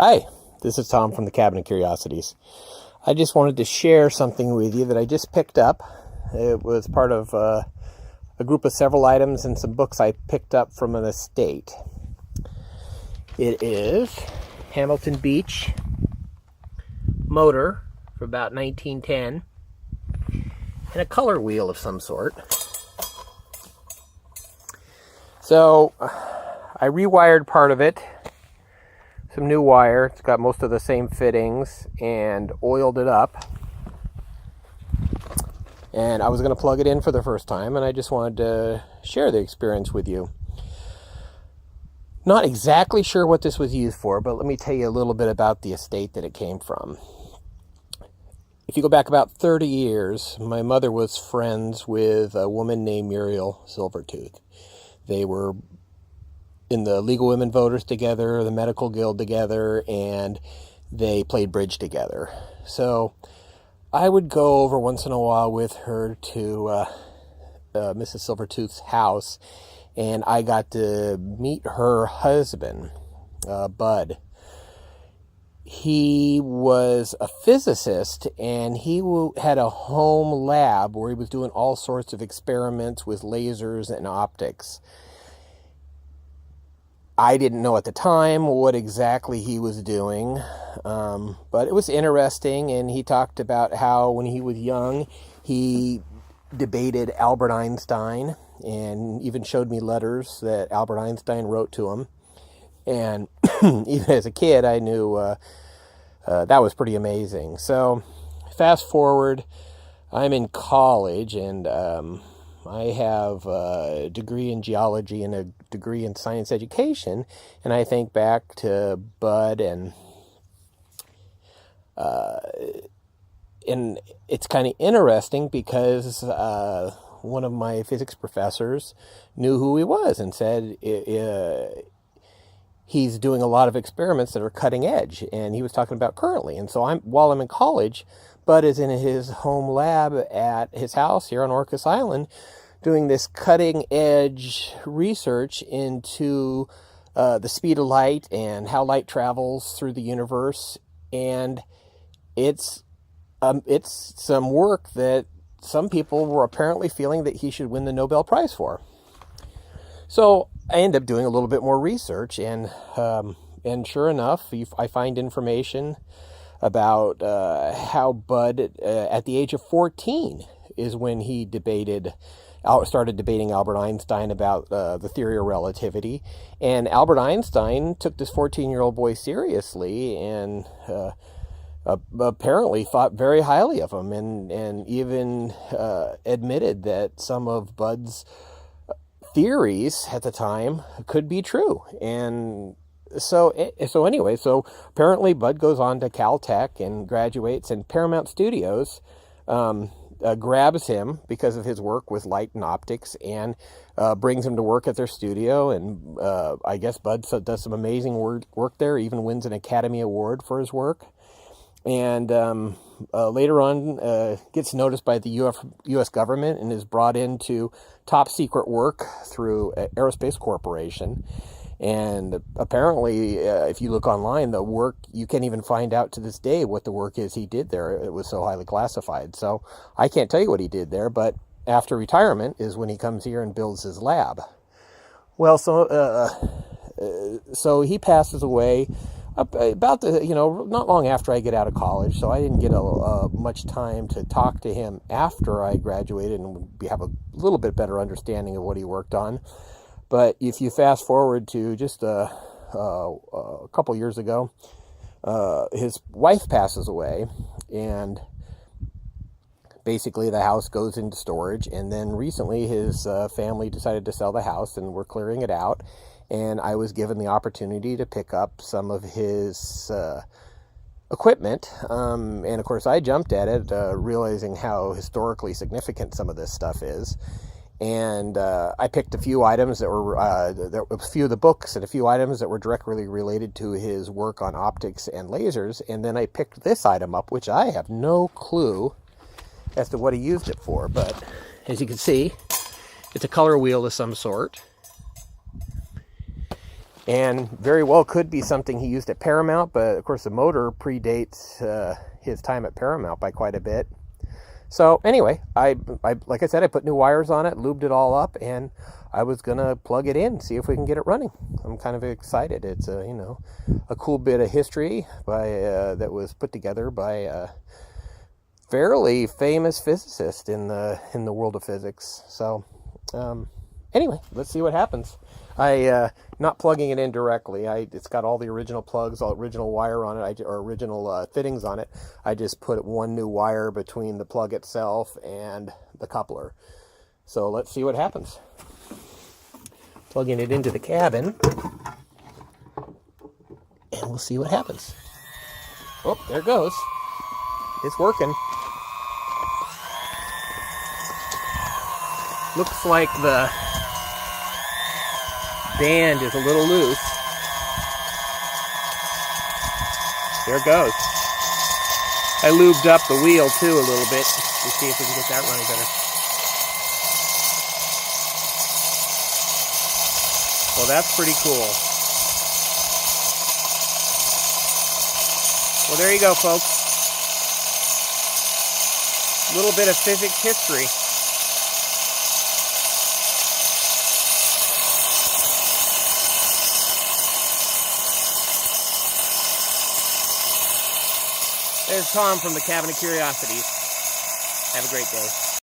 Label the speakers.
Speaker 1: Hi, this is Tom from the Cabinet Curiosities. I just wanted to share something with you that I just picked up. It was part of a group of several items and some books I picked up from an estate. It is Hamilton Beach motor from about 1910 and a color wheel of some sort. So I rewired part of it. Some new wire. It's got most of the same fittings and oiled it up. And I was going to plug it in for the first time, and I just wanted to share the experience with you. Not exactly sure what this was used for, but let me tell you a little bit about the estate that it came from. If you go back about 30 years, my mother was friends with a woman named Muriel Silvertooth. They were in the League of Women Voters together, the Medical Guild together, and they played bridge together. So I would go over once in a while with her to Mrs. Silvertooth's house, and I got to meet her husband, Bud. He was a physicist, and he had a home lab where he was doing all sorts of experiments with lasers and optics. I didn't know at the time what exactly he was doing, but it was interesting, and he talked about how when he was young, he debated Albert Einstein, and even showed me letters that Albert Einstein wrote to him. And even as a kid, I knew that was pretty amazing. So fast forward, I'm in college, and I have a degree in geology and a degree in science education, and I think back to Bud, and it's kind of interesting because one of my physics professors knew who he was and said he's doing a lot of experiments that are cutting edge, and he was talking about currently. And so while I'm in college, Bud is in his home lab at his house here on Orcas Island doing this cutting edge research into the speed of light and how light travels through the universe. And it's some work that some people were apparently feeling that he should win the Nobel Prize for. So I end up doing a little bit more research, and sure enough, I find information about how Bud, at the age of 14, is when he started debating Albert Einstein about the theory of relativity. And Albert Einstein took this 14-year-old boy seriously, and apparently thought very highly of him, and even admitted that some of Bud's theories at the time could be true. And so apparently Bud goes on to Caltech and graduates, and Paramount Studios grabs him because of his work with light and optics, and brings him to work at their studio. And I guess Bud does some amazing work there, even wins an Academy Award for his work. And later on gets noticed by the U.S. government and is brought into top secret work through Aerospace Corporation. And apparently, if you look online, the work, you can't even find out to this day what the work is he did there. It was so highly classified. So I can't tell you what he did there, but after retirement is when he comes here and builds his lab. Well, so he passes away about not long after I get out of college, so I didn't get much time to talk to him after I graduated and have a little bit better understanding of what he worked on. But if you fast forward to just a couple years ago, his wife passes away, and basically the house goes into storage. And then recently his family decided to sell the house, and we're clearing it out. And I was given the opportunity to pick up some of his equipment. And of course I jumped at it, realizing how historically significant some of this stuff is. And I picked a few items that were, a few of the books and a few items that were directly related to his work on optics and lasers. And then I picked this item up, which I have no clue as to what he used it for. But as you can see, it's a color wheel of some sort. and very well could be something he used at Paramount, but of course the motor predates his time at Paramount by quite a bit. So anyway, I like I said, I put new wires on it, lubed it all up, and I was gonna plug it in, see if we can get it running. I'm kind of excited. It's a cool bit of history that was put together by a fairly famous physicist in the world of physics. So anyway, let's see what happens. Not plugging it in directly. It's got all the original plugs, all original wire on it, or original fittings on it. I just put one new wire between the plug itself and the coupler. So let's see what happens. Plugging it into the cabin, and we'll see what happens. Oh, there it goes. It's working. Looks like the band is a little loose. There it goes. I lubed up the wheel too a little bit to see if we can get that running better. Well, that's pretty cool. Well, there you go, folks. A little bit of physics history. There's Tom from the Cabin of Curiosities. Have a great day.